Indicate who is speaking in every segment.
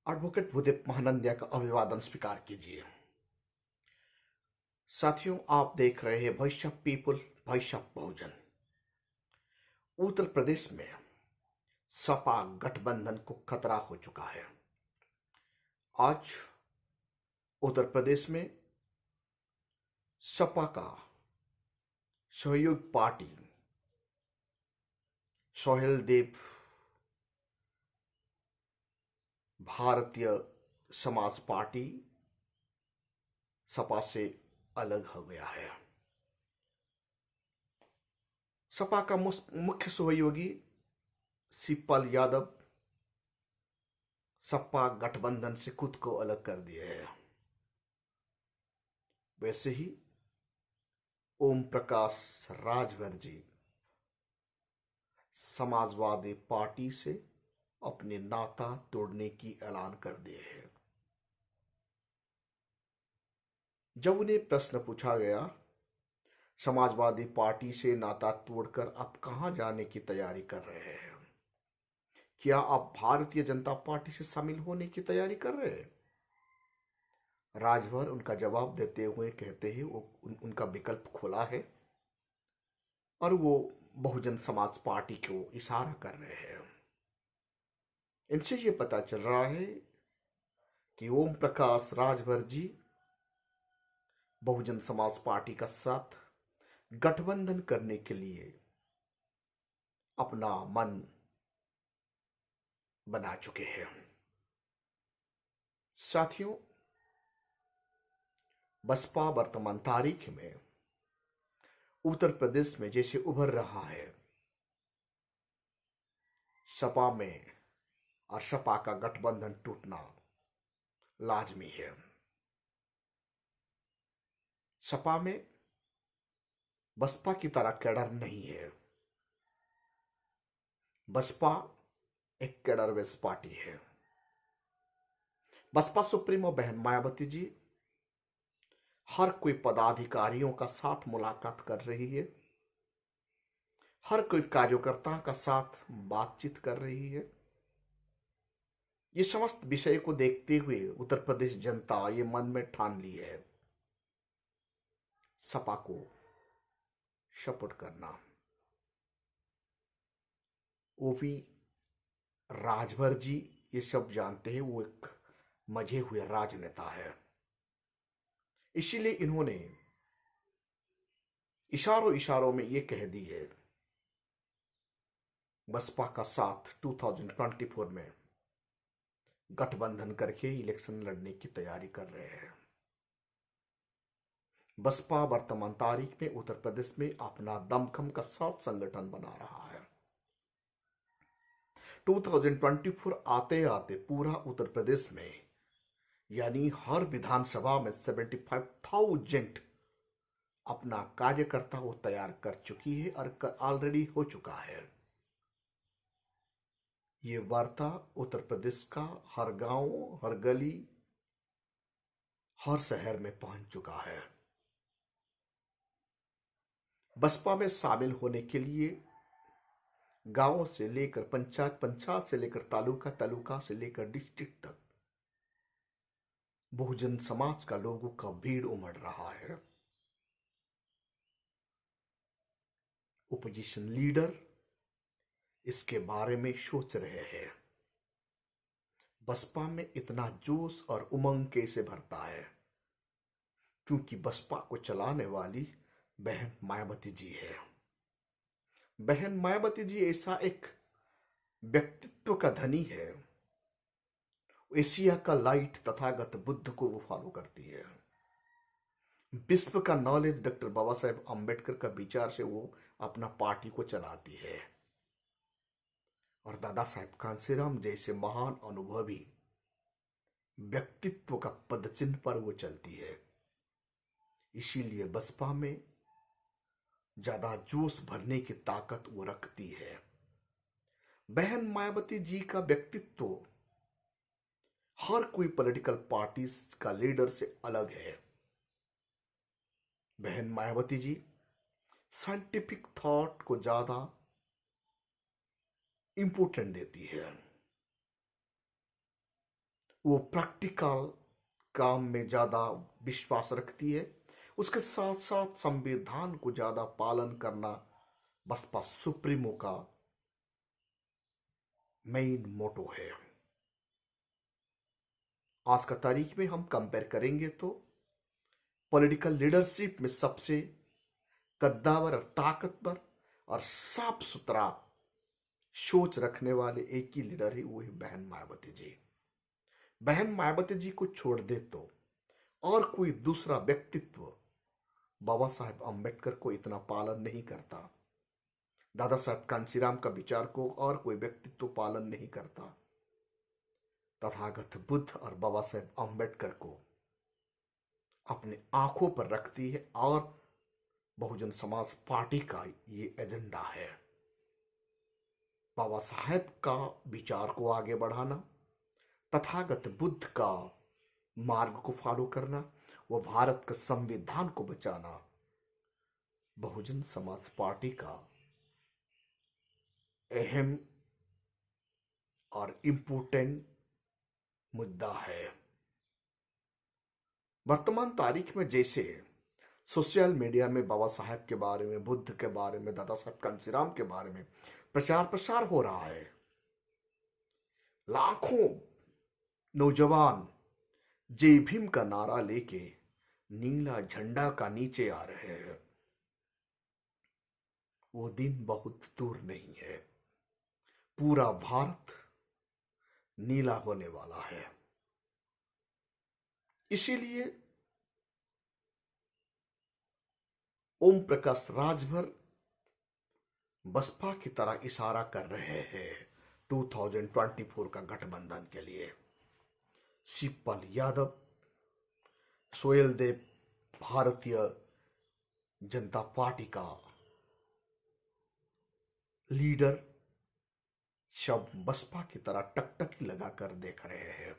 Speaker 1: Advocate Bhudev Mahanandia का अभिवादन स्वीकार कीजिए। साथियों, आप देख रहे हैं भविष्य पीपुल, भविष्य बहुजन। उत्तर प्रदेश में सपा गठबंधन को खतरा हो चुका है। आज उत्तर प्रदेश में सपा का सहयोग पार्टी सोहेल देव भारतीय समाज पार्टी सपा से अलग हो गया है। सपा का मुख्य सहयोगी शिवपाल यादव सपा गठबंधन से खुद को अलग कर दिए है। वैसे ही ओम प्रकाश राजभर जी समाजवादी पार्टी से अपने नाता तोड़ने की ऐलान कर दिए हैं। जब उन्हें प्रश्न पूछा गया, समाजवादी पार्टी से नाता तोड़कर आप कहां जाने की तैयारी कर रहे हैं? क्या आप भारतीय जनता पार्टी से शामिल होने की तैयारी कर रहे हैं? राजभर उनका जवाब देते हुए कहते हैं उनका विकल्प खुला है और वो बहुजन समाज पार्टी को इशारा कर रहे हैं। इनसे ये पता चल रहा है कि ओम प्रकाश राजभर जी बहुजन समाज पार्टी का साथ गठबंधन करने के लिए अपना मन बना चुके हैं। साथियों, बसपा वर्तमान तारीख में उत्तर प्रदेश में जैसे उभर रहा है, सपा में और सपा का गठबंधन टूटना लाजमी है। सपा में बसपा की तरह कैडर नहीं है। बसपा एक कैडरलेस पार्टी है। बसपा सुप्रीमो बहन मायावती जी हर कोई पदाधिकारियों का साथ मुलाकात कर रही है, हर कोई कार्यकर्ता का साथ बातचीत कर रही है। ये समस्त विषय को देखते हुए उत्तर प्रदेश जनता ये मन में ठान ली है सपा को सपोर्ट करना। ओवी राजभर जी ये सब जानते हैं, वो एक मजे हुए राजनेता है। इसीलिए इन्होंने इशारों इशारों में ये कह दी है बसपा का साथ 2024 में गठबंधन करके इलेक्शन लड़ने की तैयारी कर रहे हैं। बसपा वर्तमान तारीख में उत्तर प्रदेश में अपना दमखम का साथ संगठन बना रहा है। 2024 आते आते पूरा उत्तर प्रदेश में यानी हर विधानसभा में 75,000 अपना कार्यकर्ता वो तैयार कर चुकी है और ऑलरेडी हो चुका है। ये वार्ता उत्तर प्रदेश का हर गांव, हर गली, हर शहर में पहुंच चुका है। बसपा में शामिल होने के लिए गांव से लेकर पंचायत, पंचायत से लेकर तालुका, तालुका से लेकर डिस्ट्रिक्ट तक बहुजन समाज का लोगों का भीड़ उमड़ रहा है। ओपोजिशन लीडर इसके बारे में सोच रहे हैं बसपा में इतना जोश और उमंग कैसे भरता है, क्योंकि बसपा को चलाने वाली बहन मायावती जी है। बहन मायावती जी ऐसा एक व्यक्तित्व का धनी है, एशिया का लाइट तथागत बुद्ध को वो फॉलो करती है। विश्व का नॉलेज डॉक्टर बाबा साहेब अंबेडकर का विचार से वो अपना पार्टी को चलाती है और दादा साहेब कांशीराम जैसे महान अनुभवी व्यक्तित्व का पदचिन्ह पर वो चलती है। इसीलिए बसपा में ज्यादा जोश भरने की ताकत वो रखती है। बहन मायावती जी का व्यक्तित्व हर कोई पॉलिटिकल पार्टी का लीडर से अलग है। बहन मायावती जी साइंटिफिक थॉट को ज्यादा इंपोर्टेंट देती है। वो प्रैक्टिकल काम में ज्यादा विश्वास रखती है। उसके साथ साथ संविधान को ज्यादा पालन करना बसपा सुप्रीमो का मेन मोटो है। आज का तारीख में हम कंपेयर करेंगे तो पॉलिटिकल लीडरशिप में सबसे कद्दावर और ताकतवर और साफ सुथरा सोच रखने वाले एक ही लीडर है, वो है बहन मायावती जी। बहन मायावती जी को छोड़ दे तो और कोई दूसरा व्यक्तित्व बाबा साहेब अंबेडकर को इतना पालन नहीं करता। दादा साहेब कांशीराम का विचार को और कोई व्यक्तित्व पालन नहीं करता। तथागत बुद्ध और बाबा साहेब अंबेडकर को अपने आंखों पर रखती है और बहुजन समाज पार्टी का ये एजेंडा है। बाबा साहेब का विचार को आगे बढ़ाना, तथागत बुद्ध का मार्ग को फॉलो करना, वो भारत के संविधान को बचाना बहुजन समाज पार्टी का अहम और इम्पोर्टेंट मुद्दा है। वर्तमान तारीख में जैसे सोशल मीडिया में बाबा साहेब के बारे में, बुद्ध के बारे में, दादा साहेब कांशीराम के बारे में प्रचार प्रसार हो रहा है, लाखों नौजवान जय भीम का नारा लेके नीला झंडा का नीचे आ रहे हैं, वो दिन बहुत दूर नहीं है। पूरा भारत नीला होने वाला है। इसीलिए ओम प्रकाश राजभर बसपा की तरह इशारा कर रहे हैं 2024 का गठबंधन के लिए। शिवपाल यादव, सोहेल देव भारतीय जनता पार्टी का लीडर सब बसपा की तरह टकटकी लगाकर देख रहे हैं।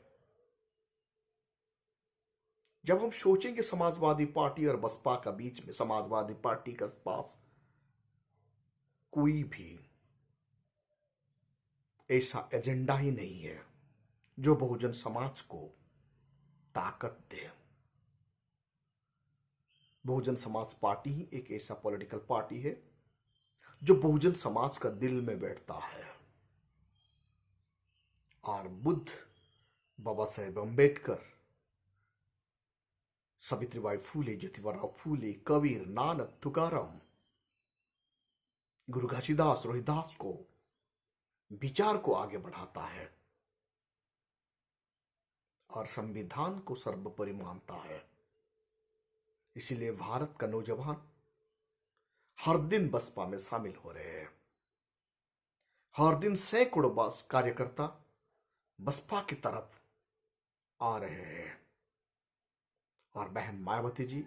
Speaker 1: जब हम सोचेंगे समाजवादी पार्टी और बसपा का बीच में, समाजवादी पार्टी के पास कोई भी ऐसा एजेंडा ही नहीं है जो बहुजन समाज को ताकत दे। बहुजन समाज पार्टी ही एक ऐसा पॉलिटिकल पार्टी है जो बहुजन समाज का दिल में बैठता है। और बुद्ध, बाबा साहेब अंबेडकर, सावित्रीबाई फूले, ज्योतिबा फूले, कबीर, नानक, तुकाराम, गुरु घासीदास, रोहिदास को विचार को आगे बढ़ाता है और संविधान को सर्वोपरि मानता है। इसीलिए भारत का नौजवान हर दिन बसपा में शामिल हो रहे हैं। हर दिन सैकड़ों कार्यकर्ता बसपा की तरफ आ रहे हैं और बहन मायावती जी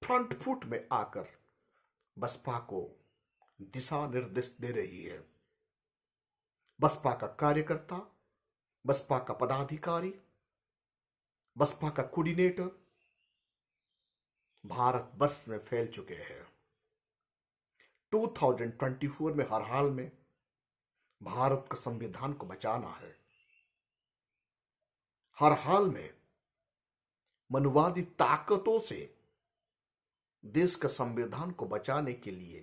Speaker 1: फ्रंट फुट में आकर बसपा को दिशा निर्देश दे रही है। बसपा का कार्यकर्ता, बसपा का पदाधिकारी, बसपा का कोऑर्डिनेटर भारत बस में फैल चुके हैं। 2024 में हर हाल में भारत का संविधान को बचाना है। हर हाल में मनुवादी ताकतों से देश का संविधान को बचाने के लिए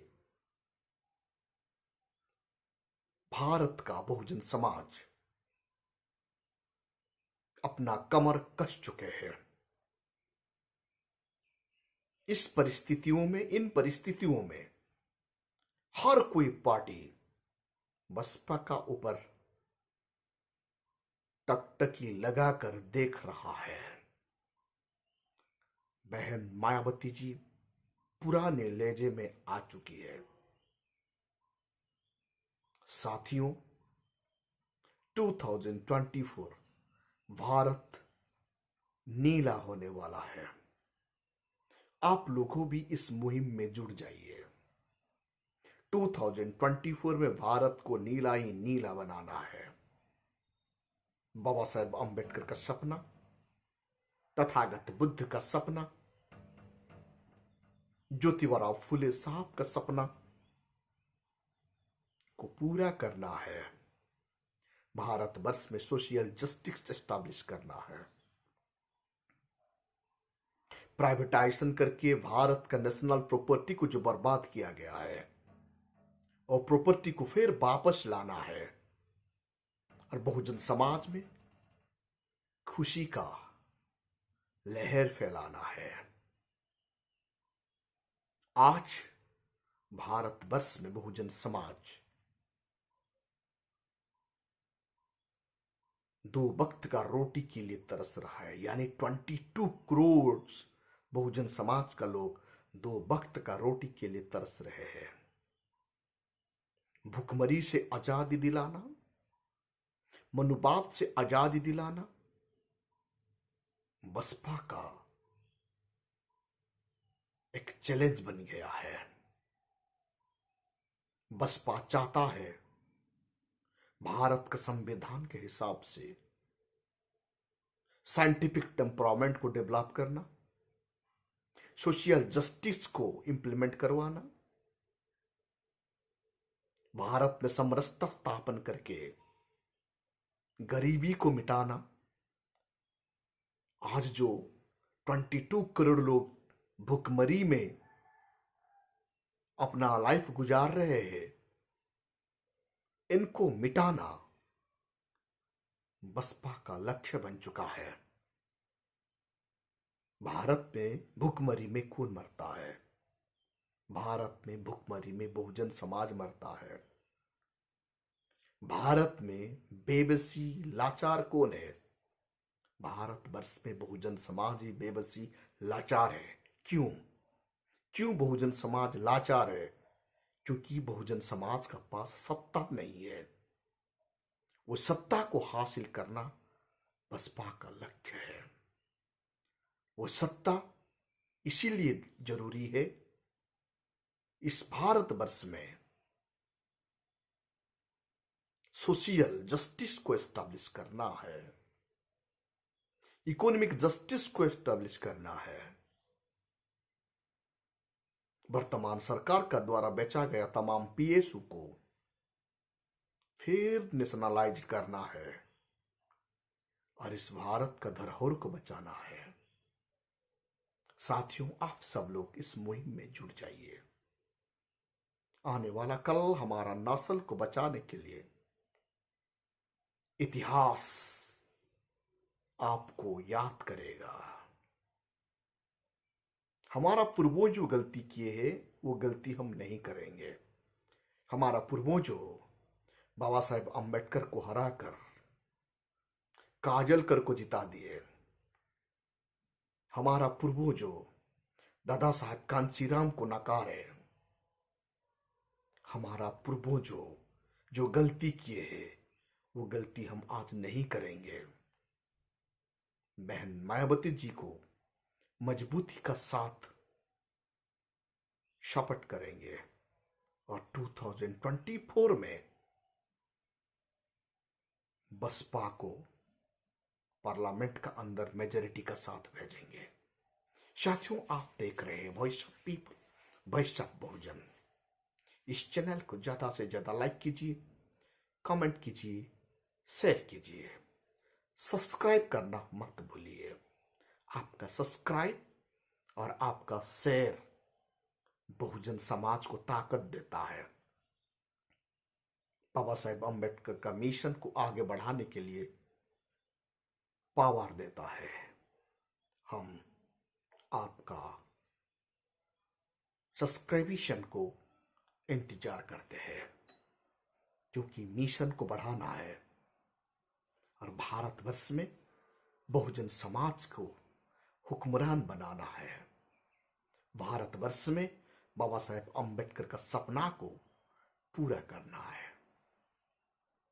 Speaker 1: भारत का बहुजन समाज अपना कमर कस चुके हैं। इन परिस्थितियों में हर कोई पार्टी बसपा का ऊपर टकटकी लगाकर देख रहा है। बहन मायावती जी पुराने लहजे में आ चुकी है। साथियों, 2024 भारत नीला होने वाला है। आप लोगों भी इस मुहिम में जुड़ जाइए। 2024 में भारत को नीला ही नीला बनाना है। बाबा साहेब अंबेडकर का सपना, तथागत बुद्ध का सपना, ज्योतिबा फूले साहब का सपना को पूरा करना है। भारतवर्ष में सोशल जस्टिस एस्टैब्लिश करना है। प्राइवेटाइजेशन करके भारत का नेशनल प्रॉपर्टी को जो बर्बाद किया गया है और प्रॉपर्टी को फिर वापस लाना है और बहुजन समाज में खुशी का लहर फैलाना है। आज भारतवर्ष में बहुजन समाज 2 वक्त का रोटी के लिए तरस रहा है, यानी 22 करोड़ बहुजन समाज का लोग 2 वक्त का रोटी के लिए तरस रहे हैं। भुखमरी से आजादी दिलाना, मनुवाद से आजादी दिलाना बसपा का एक चैलेंज बन गया है। बसपा चाहता है भारत के संविधान के हिसाब से साइंटिफिक टेम्परामेंट को डेवलप करना, सोशल जस्टिस को इंप्लीमेंट करवाना, भारत में समरसता स्थापन करके गरीबी को मिटाना। आज जो 22 करोड़ लोग भुखमरी में अपना लाइफ गुजार रहे हैं, इनको मिटाना बसपा का लक्ष्य बन चुका है। भारत में भुखमरी में कौन मरता है? भारत में भुखमरी में बहुजन समाज मरता है। भारत में बेबसी लाचार कौन है? भारतवर्ष में बहुजन समाज ही बेबसी लाचार है। क्यों बहुजन समाज लाचार है? क्योंकि बहुजन समाज का पास सत्ता नहीं है। वो सत्ता को हासिल करना बसपा का लक्ष्य है। वो सत्ता इसीलिए जरूरी है, इस भारतवर्ष में सोशल जस्टिस को एस्टैब्लिश करना है, इकोनॉमिक जस्टिस को एस्टैब्लिश करना है। वर्तमान सरकार का द्वारा बेचा गया तमाम पीएसयू को फिर नेशनलाइज करना है और इस भारत का धरोहर को बचाना है। साथियों, आप सब लोग इस मुहिम में जुड़ जाइए। आने वाला कल हमारा नस्ल को बचाने के लिए इतिहास आपको याद करेगा। हमारा पूर्वज जो गलती किए हैं वो गलती हम नहीं करेंगे। हमारा पूर्वजों बाबा साहेब अंबेडकर को हराकर काजलकर को जिता दिए। हमारा पूर्वजों दादा साहब कांचीराम को नकारे। हमारा पूर्वजों जो गलती किए हैं वो गलती हम आज नहीं करेंगे। बहन मायावती जी को मजबूती का साथ शपथ करेंगे और 2024 में बसपा को पार्लियामेंट का अंदर मेजॉरिटी का साथ भेजेंगे। साथियों, आप देख रहे हैं voice of people, voice of Bahujan. इस चैनल को ज्यादा से ज्यादा लाइक कीजिए, कमेंट कीजिए, शेयर कीजिए, सब्सक्राइब करना मत भूलिए। आपका सब्सक्राइब और आपका शेयर बहुजन समाज को ताकत देता है, बाबा साहेब अंबेडकर का मिशन को आगे बढ़ाने के लिए पावर देता है। हम आपका सब्सक्रिप्शन को इंतजार करते हैं, क्योंकि मिशन को बढ़ाना है और भारतवर्ष में बहुजन समाज को हुक्मरान बनाना है। भारतवर्ष में बाबा साहेब अंबेडकर का सपना को पूरा करना है।